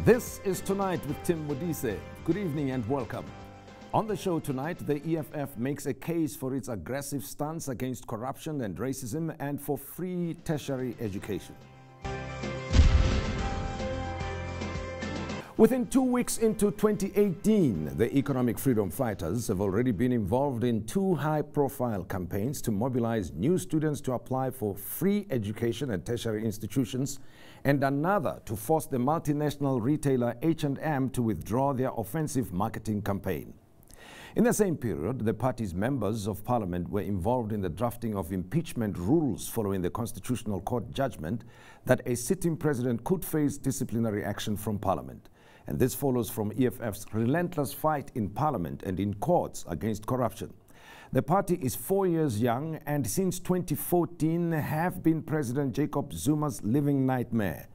This is Tonight with Modise. Good evening and welcome. On the show tonight, the EFF makes a case for its aggressive stance against corruption and racism and for free tertiary education. Within 2 weeks into 2018, the economic freedom fighters have already been involved in two high-profile campaigns to mobilize new students to apply for free education at tertiary institutions, and another to force the multinational retailer H&M to withdraw their offensive marketing campaign. In the same period, the party's members of parliament were involved in the drafting of impeachment rules following the Constitutional Court judgment that a sitting president could face disciplinary action from parliament. And this follows from EFF's relentless fight in parliament and in courts against corruption. The party is 4 years young and since 2014 have been President Jacob Zuma's living nightmare.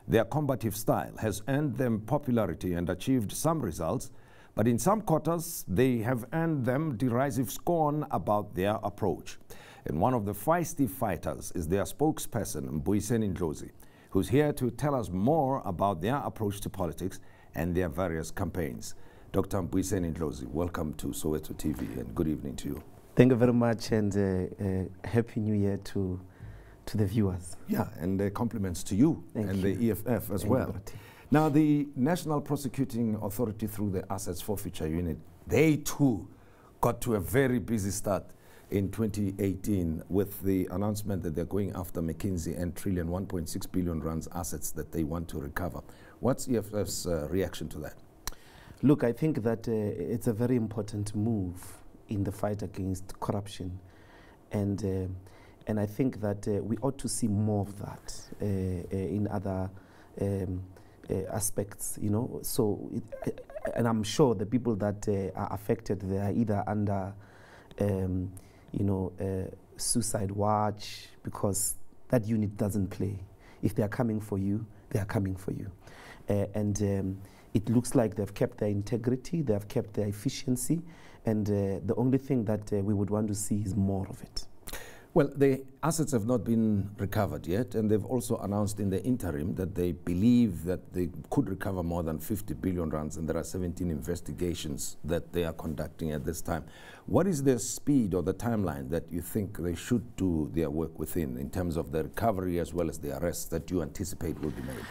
Their combative style has earned them popularity and achieved some results, but in some quarters they have earned them derisive scorn about their approach. And one of the feisty fighters is their spokesperson, Mbuyiseni Ndlozi, who's here to tell us more about their approach to politics and their various campaigns. Dr Mbuyiseni Ndlozi, welcome to Soweto TV and good evening to you. Thank you very much and Happy New Year to the viewers. Yeah, and compliments to you and the EFF as well. Now, the National Prosecuting Authority through the Assets Forfeiture Unit, they too got to a very busy start in 2018 with the announcement that they're going after McKinsey and Trillion 1.6 billion rands assets that they want to recover. What's EFF's reaction to that? Look, I think that it's a very important move in the fight against corruption, and I think that we ought to see more of that in other aspects, you know. So, and I'm sure the people that are affected, they are either under suicide watch, because that unit doesn't play. If they are coming for you, they are coming for you. It looks like they've kept their integrity, they have kept their efficiency, and the only thing that we would want to see is more of it. Well, the assets have not been recovered yet, and they've also announced in the interim that they believe that they could recover more than 50 billion rands, and there are 17 investigations that they are conducting at this time. What is the speed or the timeline that you think they should do their work within in terms of the recovery as well as the arrests that you anticipate will be made?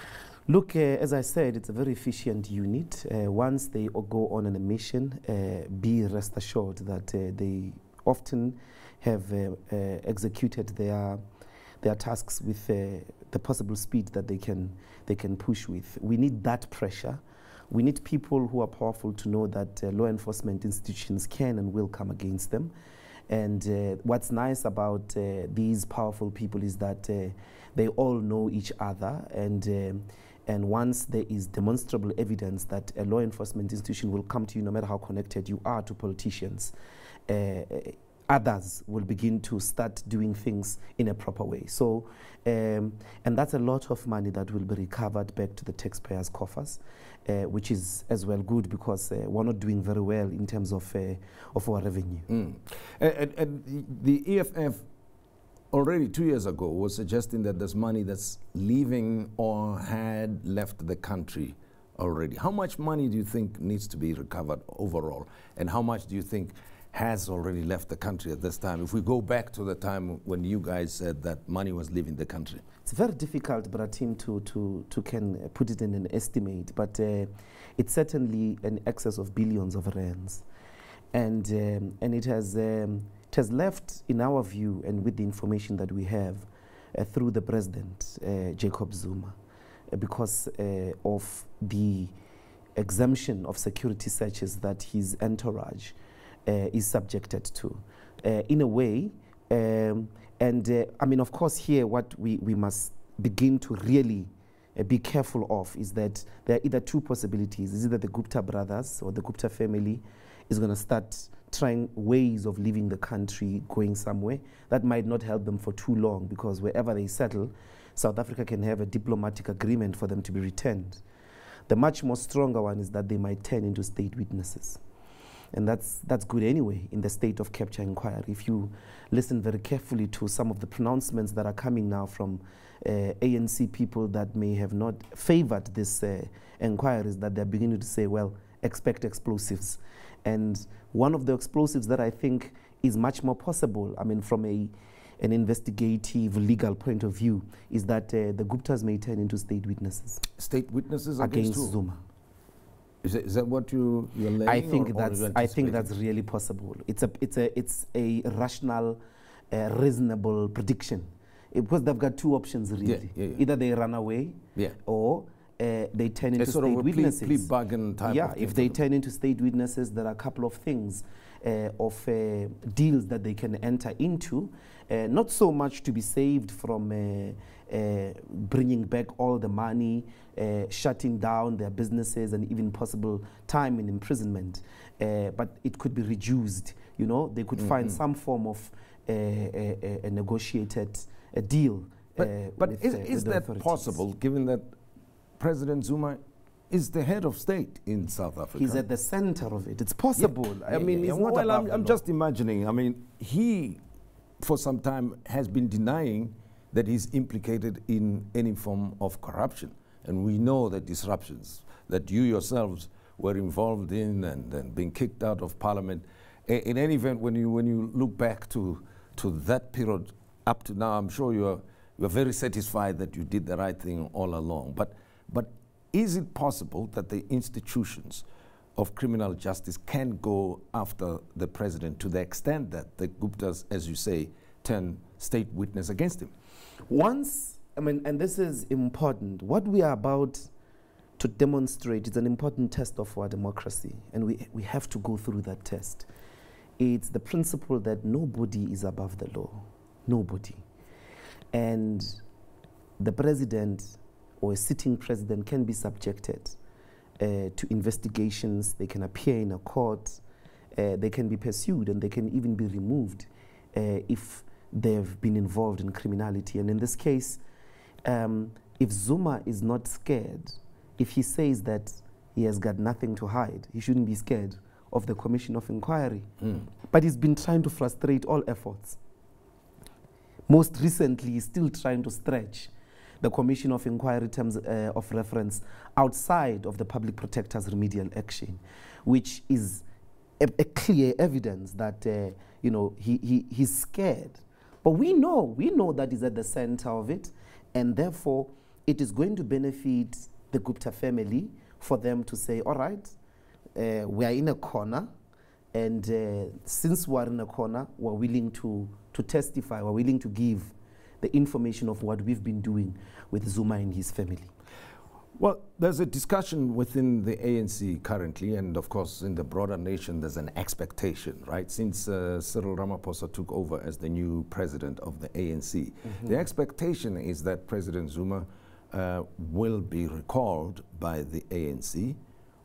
Look, as I said, it's a very efficient unit. Once they go on a mission, be rest assured that they often have executed their tasks with the possible speed that they can push with. We need that pressure. We need people who are powerful to know that law enforcement institutions can and will come against them. And what's nice about these powerful people is that they all know each other, and once there is demonstrable evidence that a law enforcement institution will come to you no matter how connected you are to politicians, others will begin to start doing things in a proper way. So, and that's a lot of money that will be recovered back to the taxpayers' coffers, which is as well good, because we're not doing very well in terms of our revenue. And the EFF already 2 years ago was suggesting that there's money that's leaving or had left the country already. How much money do you think needs to be recovered overall, and how much do you think has already left the country at this time, if we go back to the time when you guys said that money was leaving the country? It's very difficult, Bratim, to can put it in an estimate, but it's certainly an excess of billions of rands. And it has left, in our view, and with the information that we have, through the president, Jacob Zuma, because of the exemption of security searches that his entourage is subjected to, in a way. I mean, of course, here what we must begin to really be careful of is that there are either two possibilities. Is either the Gupta brothers or the Gupta family is going to start trying ways of leaving the country, going somewhere. That might not help them for too long, because wherever they settle, South Africa can have a diplomatic agreement for them to be returned. The much more stronger one is that they might turn into state witnesses. And that's good anyway in the state of capture inquiry. If you listen very carefully to some of the pronouncements that are coming now from ANC people that may have not favored this inquiries, that they're beginning to say, well, expect explosives. And one of the explosives that I think is much more possible, I mean, from an investigative legal point of view, is that the Guptas may turn into state witnesses. State witnesses against who? Zuma. Is that what you're laying? I think that's really possible. It's a rational, reasonable prediction, because they've got two options really. Either they run away, or they turn into state witnesses. Plea bargain type. Yeah, if they turn into state witnesses, there are a couple of things of deals that they can enter into. Not so much to be saved from bringing back all the money, shutting down their businesses, and even possible time in imprisonment. But it could be reduced. You know, they could find some form of a negotiated deal. But is that possible, given that President Zuma is the head of state in South Africa? He's at the center of it. It's possible. I mean, he's not above I'm just imagining. I mean, he, for some time, has been denying that he's implicated in any form of corruption. And we know the disruptions that you yourselves were involved in and being kicked out of parliament. In any event, when you look back to that period up to now, I'm sure you're very satisfied that you did the right thing all along. But is it possible that the institutions of criminal justice can go after the president to the extent that the Guptas, as you say, turn state witness against him? Once, I mean, and this is important, what we are about to demonstrate is an important test of our democracy, and we have to go through that test. It's the principle that nobody is above the law. Nobody. And the president or a sitting president can be subjected to investigations. They can appear in a court, they can be pursued, and they can even be removed if they've been involved in criminality. And in this case, if Zuma is not scared, if he says that he has got nothing to hide, he shouldn't be scared of the Commission of Inquiry. But he's been trying to frustrate all efforts. Most recently, he's still trying to stretch the Commission of Inquiry terms of reference outside of the Public Protector's remedial action, which is a clear evidence that you know, he's scared. But we know that he's at the center of it, and therefore it is going to benefit the Gupta family for them to say, all right, we are in a corner, and since we are in a corner, we're willing to testify, we're willing to give the information of what we've been doing with Zuma and his family. Well, there's a discussion within the ANC currently, and of course in the broader nation there's an expectation, right? Since Cyril Ramaphosa took over as the new president of the ANC, the expectation is that President Zuma will be recalled by the ANC,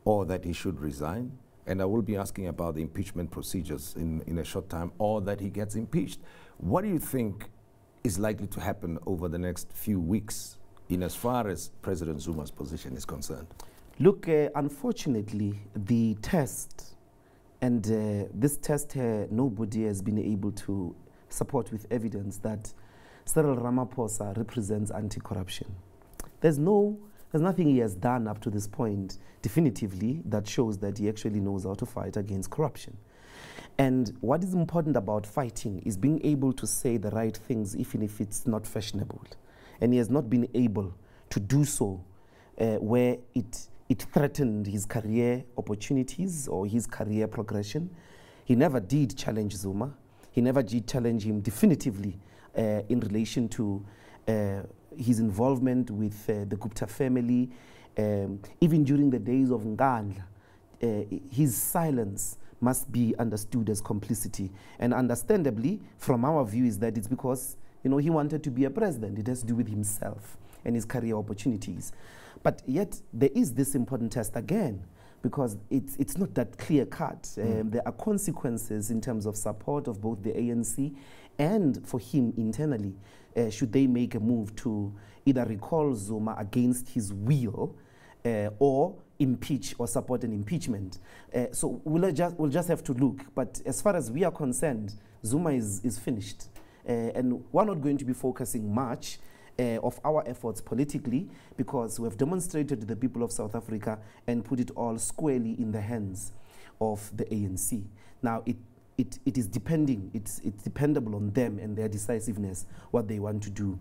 or that he should resign. And I will be asking about the impeachment procedures in a short time, or that he gets impeached. What do you think is likely to happen over the next few weeks in as far as President Zuma's position is concerned? Look, unfortunately, the test, and this test nobody has been able to support with evidence that Cyril Ramaphosa represents anti-corruption. There's nothing he has done up to this point definitively that shows that he actually knows how to fight against corruption. And what is important about fighting is being able to say the right things even if it's not fashionable. And he has not been able to do so where it threatened his career opportunities or his career progression. He never did challenge Zuma. He never did challenge him definitively in relation to his involvement with the Gupta family. Even during the days of Ngandla, his silence must be understood as complicity. And understandably, from our view, is that it's because, you know, he wanted to be a president. It has to do with himself and his career opportunities. But yet, there is this important test again, because it's not that clear-cut. There are consequences in terms of support of both the ANC and for him internally, should they make a move to either recall Zuma against his will or impeach or support an impeachment. So we'll just have to look. But as far as we are concerned, Zuma is finished. And we're not going to be focusing much of our efforts politically, because we have demonstrated to the people of South Africa and put it all squarely in the hands of the ANC. Now, it is depending, it's dependable on them and their decisiveness, what they want to do.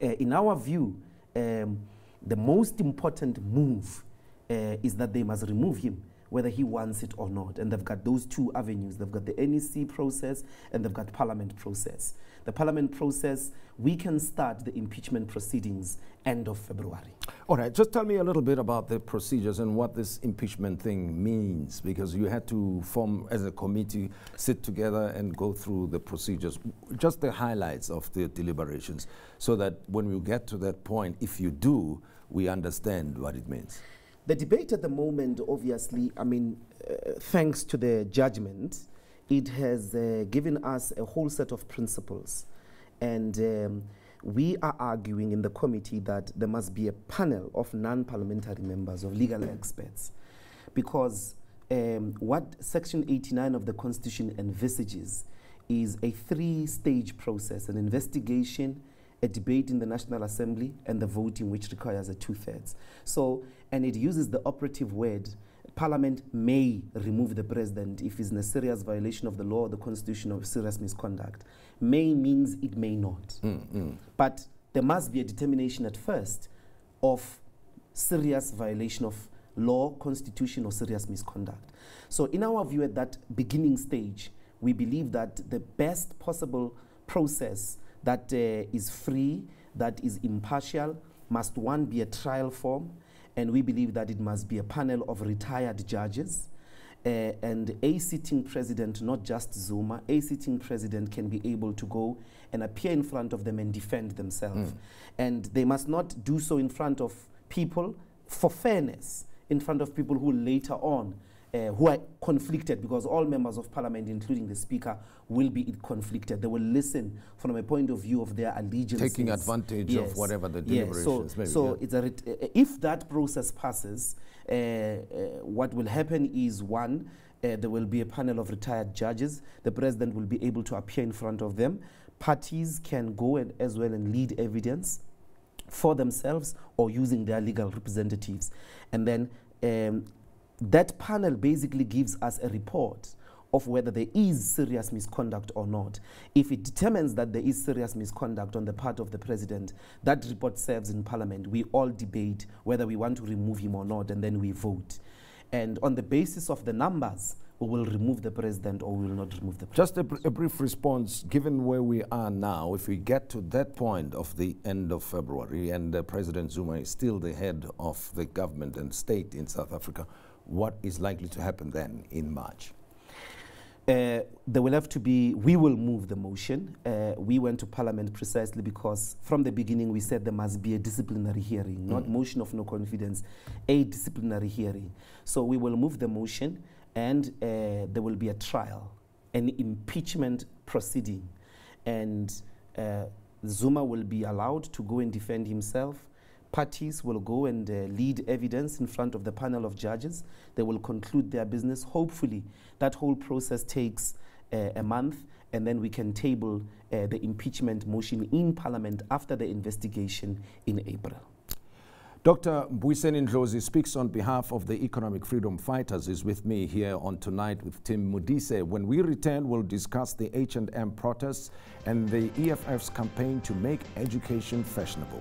In our view, the most important move is that they must remove him, whether he wants it or not. And they've got those two avenues. They've got the NEC process and they've got Parliament process. The Parliament process, we can start the impeachment proceedings end of February. All right, just tell me a little bit about the procedures and what this impeachment thing means, because you had to form, as a committee, sit together and go through the procedures, just the highlights of the deliberations, so that when we get to that point, if you do, we understand what it means. The debate at the moment, obviously, I mean, thanks to the judgment, it has given us a whole set of principles. And we are arguing in the committee that there must be a panel of non-parliamentary members, of legal experts, because what Section 89 of the Constitution envisages is a three-stage process: an investigation, a debate in the National Assembly, and the voting, which requires a 2/3. So, and it uses the operative word, Parliament may remove the president if he's in a serious violation of the law or the Constitution or serious misconduct. May means it may not. But there must be a determination at first of serious violation of law, Constitution, or serious misconduct. So in our view, at that beginning stage, we believe that the best possible process that is free, that is impartial, must, one, be a trial form, and we believe that it must be a panel of retired judges, and a sitting president, not just Zuma. A sitting president can be able to go and appear in front of them and defend themselves. And they must not do so in front of people, for fairness, in front of people who later on who are conflicted, because all members of parliament, including the speaker, will be conflicted. They will listen from a point of view of their allegiances. Taking advantage of whatever the deliberations may be. So it's if that process passes, what will happen is, one, there will be a panel of retired judges. The president will be able to appear in front of them. Parties can go as well and lead evidence for themselves or using their legal representatives. And then that panel basically gives us a report of whether there is serious misconduct or not. If it determines that there is serious misconduct on the part of the president, that report serves in parliament. We all debate whether we want to remove him or not, and then we vote. And on the basis of the numbers, we will remove the president or we will not remove the president. Just a brief response, given where we are now, if we get to that point of the end of February and President Zuma is still the head of the government and state in South Africa, what is likely to happen then in March? There will have to be, we will move the motion. We went to parliament precisely because from the beginning we said there must be a disciplinary hearing, not motion of no confidence, a disciplinary hearing. So we will move the motion, and there will be a trial, an impeachment proceeding. And Zuma will be allowed to go and defend himself. Parties will go and lead evidence in front of the panel of judges. They will conclude their business. Hopefully, that whole process takes a month, and then we can table the impeachment motion in Parliament after the investigation in April. Dr. Mbuyiseni Ndlozi speaks on behalf of the economic freedom fighters, is with me here on Tonight with Tim Modise. When we return, we'll discuss the H&M protests and the EFF's campaign to make education fashionable.